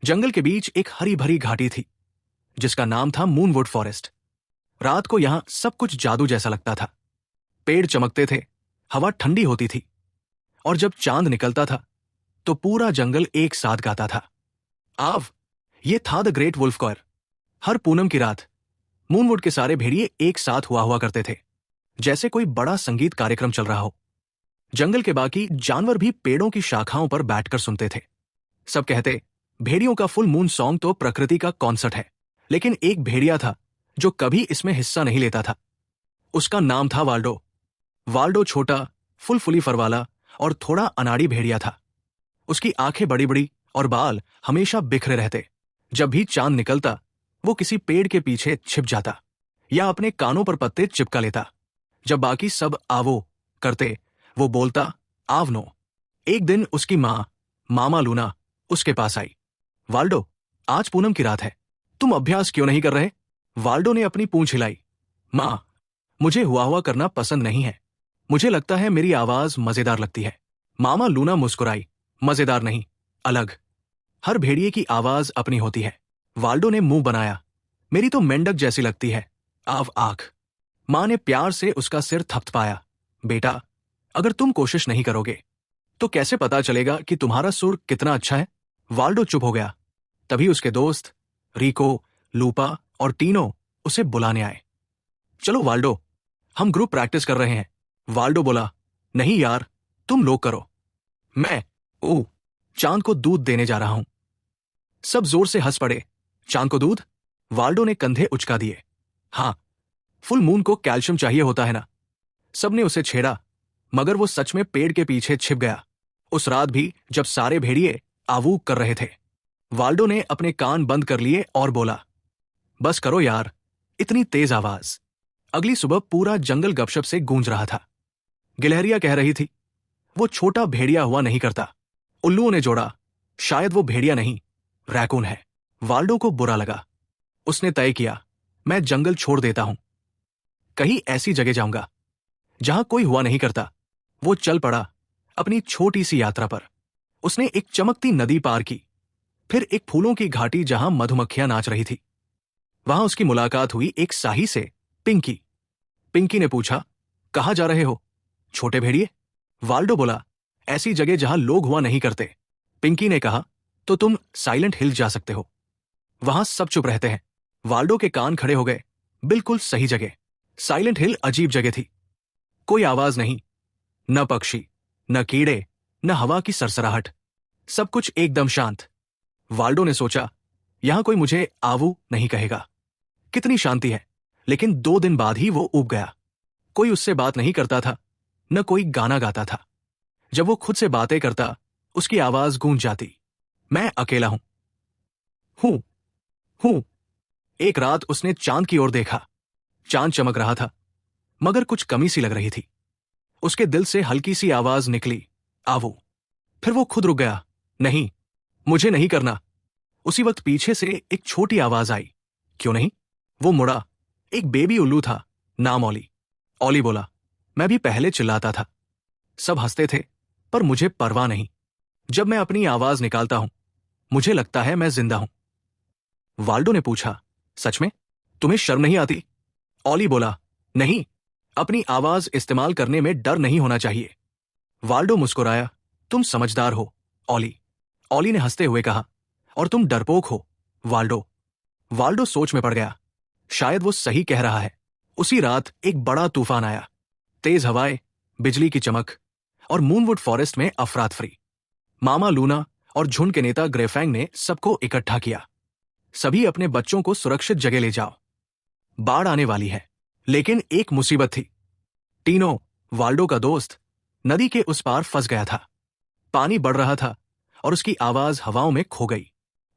जंगल के बीच एक हरी भरी घाटी थी जिसका नाम था मूनवुड फॉरेस्ट। रात को यहां सब कुछ जादू जैसा लगता था। पेड़ चमकते थे, हवा ठंडी होती थी और जब चांद निकलता था तो पूरा जंगल एक साथ गाता था। आव, ये था द ग्रेट वुल्फ कॉयर। हर पूनम की रात मूनवुड के सारे भेड़िए एक साथ हुआ करते थे, जैसे कोई बड़ा संगीत कार्यक्रम चल रहा हो। जंगल के बाकी जानवर भी पेड़ों की शाखाओं पर बैठकर सुनते थे। सब कहते भेड़ियों का फुल मून सॉन्ग तो प्रकृति का कॉन्सर्ट है, लेकिन एक भेड़िया था जो कभी इसमें हिस्सा नहीं लेता था। उसका नाम था वाल्डो। वाल्डो छोटा, फुल फर वाला और थोड़ा अनाड़ी भेड़िया था। उसकी आंखें बड़ी बड़ी और बाल हमेशा बिखरे रहते। जब भी चांद निकलता वो किसी पेड़ के पीछे छिप जाता या अपने कानों पर पत्ते चिपका लेता। जब बाकी सब आवो करते वो बोलता आवनो। एक दिन उसकी माँ मामा लूना उसके पास आई। वाल्डो, आज पूनम की रात है, तुम अभ्यास क्यों नहीं कर रहे? वाल्डो ने अपनी पूंछ हिलाई। माँ, मुझे हुआ करना पसंद नहीं है। मुझे लगता है मेरी आवाज मजेदार लगती है। मामा लूना मुस्कुराई। मजेदार नहीं, अलग। हर भेड़िए की आवाज अपनी होती है। वाल्डो ने मुंह बनाया। मेरी तो मेंढक जैसी लगती है। आव आख। मां ने प्यार से उसका सिर थपथपाया। बेटा, अगर तुम कोशिश नहीं करोगे तो कैसे पता चलेगा कि तुम्हारा सुर कितना अच्छा है? वाल्डो चुप हो गया। तभी उसके दोस्त रिको, लूपा और टीनो उसे बुलाने आए। चलो वाल्डो, हम ग्रुप प्रैक्टिस कर रहे हैं। वाल्डो बोला, नहीं यार, तुम लोग करो। मैं चांद को दूध देने जा रहा हूं। सब जोर से हंस पड़े। चांद को दूध? वाल्डो ने कंधे उचका दिए। हाँ, फुल मून को कैल्शियम चाहिए होता है ना। सबने उसे छेड़ा, मगर वो सच में पेड़ के पीछे छिप गया। उस रात भी जब सारे भेड़िए आवूक कर रहे थे, वाल्डो ने अपने कान बंद कर लिए और बोला, बस करो यार, इतनी तेज आवाज। अगली सुबह पूरा जंगल गपशप से गूंज रहा था। गिलहरियां कह रही थी, वो छोटा भेड़िया हुआ नहीं करता। उल्लुओं ने जोड़ा, शायद वो भेड़िया नहीं, रैकून है। वाल्डो को बुरा लगा। उसने तय किया, मैं जंगल छोड़ देता हूं, कहीं ऐसी जगह जाऊंगा जहां कोई हुआ नहीं करता। वो चल पड़ा अपनी छोटी सी यात्रा पर। उसने एक चमकती नदी पार की, फिर एक फूलों की घाटी जहां मधुमक्खियां नाच रही थी। वहां उसकी मुलाकात हुई एक साही से, पिंकी। पिंकी ने पूछा, कहां जा रहे हो छोटे भेड़िए? वाल्डो बोला, ऐसी जगह जहां लोग हुआ नहीं करते। पिंकी ने कहा, तो तुम साइलेंट हिल जा सकते हो, वहां सब चुप रहते हैं। वाल्डो के कान खड़े हो गए। बिल्कुल सही जगह। साइलेंट हिल अजीब जगह थी। कोई आवाज नहीं, न पक्षी, न कीड़े, न हवा की सरसराहट। सब कुछ एकदम शांत। वाल्डो ने सोचा, यहां कोई मुझे आवू नहीं कहेगा। कितनी शांति है। लेकिन 2 दिन बाद ही वो ऊब गया। कोई उससे बात नहीं करता था, न कोई गाना गाता था। जब वो खुद से बातें करता, उसकी आवाज गूंज जाती, मैं अकेला हूं। हूं। एक रात उसने चांद की ओर देखा। चांद चमक रहा था, मगर कुछ कमी सी लग रही थी। उसके दिल से हल्की सी आवाज निकली, आवो। फिर वो खुद रुक गया। नहीं, मुझे नहीं करना। उसी वक्त पीछे से एक छोटी आवाज आई, क्यों नहीं? वो मुड़ा। एक बेबी उल्लू था, नाम ओली। ओली बोला, मैं भी पहले चिल्लाता था। सब हंसते थे, पर मुझे परवाह नहीं। जब मैं अपनी आवाज निकालता हूं, मुझे लगता है मैं जिंदा हूं। वाल्डो ने पूछा, सच में? तुम्हें शर्म नहीं आती? ओली बोला, नहीं, अपनी आवाज इस्तेमाल करने में डर नहीं होना चाहिए। वाल्डो मुस्कुराया, तुम समझदार हो, ओली। ओली ने हंसते हुए कहा, और तुम डरपोक हो, वाल्डो। वाल्डो सोच में पड़ गया। शायद वो सही कह रहा है। उसी रात एक बड़ा तूफान आया। तेज हवाएं, बिजली की चमक और मूनवुड फॉरेस्ट में अफरातफरी। मामा लूना और झुंड के नेता ग्रेफैंग ने सबको इकट्ठा किया। सभी अपने बच्चों को सुरक्षित जगह ले जाओ, बाढ़ आने वाली है। लेकिन एक मुसीबत थी। टीनो, वाल्डो का दोस्त, नदी के उस पार फंस गया था। पानी बढ़ रहा था और उसकी आवाज हवाओं में खो गई।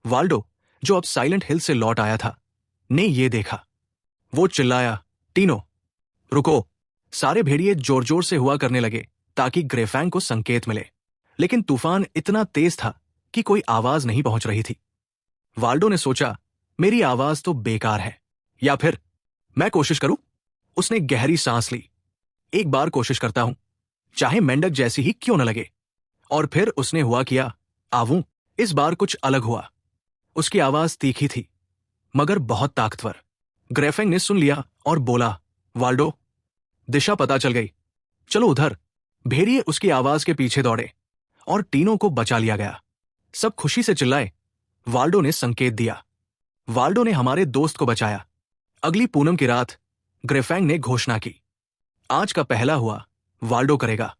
वाल्डो, जो अब साइलेंट हिल से लौट आया था, ने ये देखा। वो चिल्लाया, टीनो, रुको। सारे भेड़िए जोर जोर से हुआ करने लगे ताकि ग्रेफैंग को संकेत मिले, लेकिन तूफान इतना तेज था कि कोई आवाज नहीं पहुंच रही थी। वाल्डो ने सोचा, मेरी आवाज तो बेकार है, या फिर मैं कोशिश करूं? उसने गहरी सांस ली। एक बार कोशिश करता हूं, चाहे मेंढक जैसी ही क्यों न लगे। और फिर उसने हुआ किया, आवूं। इस बार कुछ अलग हुआ। उसकी आवाज तीखी थी मगर बहुत ताकतवर। ग्रेफेंग ने सुन लिया और बोला, वाल्डो, दिशा पता चल गई, चलो उधर। भेड़िए उसकी आवाज के पीछे दौड़े और टीनों को बचा लिया गया। सब खुशी से चिल्लाए। वाल्डो ने संकेत दिया। वाल्डो ने हमारे दोस्त को बचाया। अगली पूनम की रात ग्रेफेंग ने घोषणा की, आज का पहला हुआ वाल्डो करेगा।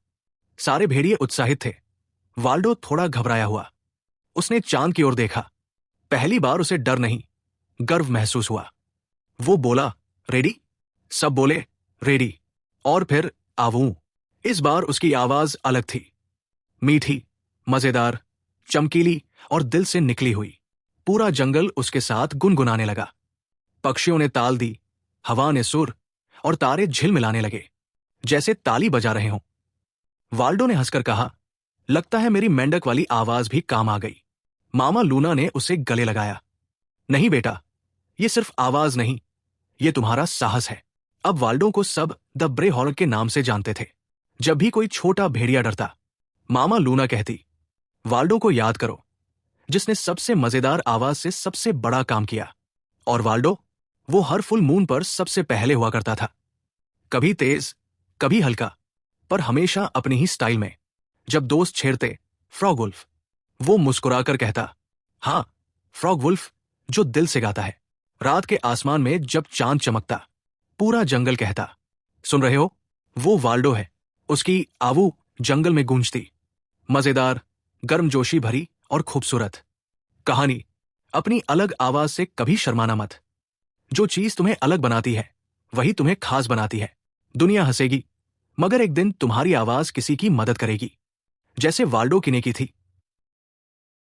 सारे भेड़िए उत्साहित थे। वाल्डो थोड़ा घबराया हुआ। उसने चांद की ओर देखा। पहली बार उसे डर नहीं, गर्व महसूस हुआ। वो बोला, रेडी? सब बोले, रेडी। और फिर आवूं। इस बार उसकी आवाज अलग थी, मीठी, मजेदार, चमकीली और दिल से निकली हुई। पूरा जंगल उसके साथ गुनगुनाने लगा। पक्षियों ने ताल दी, हवा ने सुर और तारे झिलमिलाने लगे जैसे ताली बजा रहे हों। वाल्डो ने हंसकर कहा, लगता है मेरी मेंढक वाली आवाज भी काम आ गई। मामा लूना ने उसे गले लगाया। नहीं बेटा, ये सिर्फ आवाज नहीं, ये तुम्हारा साहस है। अब वाल्डो को सब द ब्रे हॉर्न के नाम से जानते थे। जब भी कोई छोटा भेड़िया डरता, मामा लूना कहती, वाल्डो को याद करो, जिसने सबसे मजेदार आवाज से सबसे बड़ा काम किया। और वाल्डो, वो हर फुल मून पर सबसे पहले हुआ करता था। कभी तेज, कभी हल्का, पर हमेशा अपनी ही स्टाइल में। जब दोस्त छेड़ते, फ्रॉग वुल्फ, वो मुस्कुराकर कहता, हाँ, फ्रॉग वुल्फ, जो दिल से गाता है। रात के आसमान में जब चांद चमकता, पूरा जंगल कहता, सुन रहे हो, वो वाल्डो है। उसकी आवू जंगल में गूंजती, मजेदार, गर्मजोशी भरी और खूबसूरत। कहानी, अपनी अलग आवाज से कभी शर्माना मत। जो चीज तुम्हें अलग बनाती है, वही तुम्हें खास बनाती है। दुनिया हंसेगी, मगर एक दिन तुम्हारी आवाज किसी की मदद करेगी, जैसे वाल्डो की ने की थी।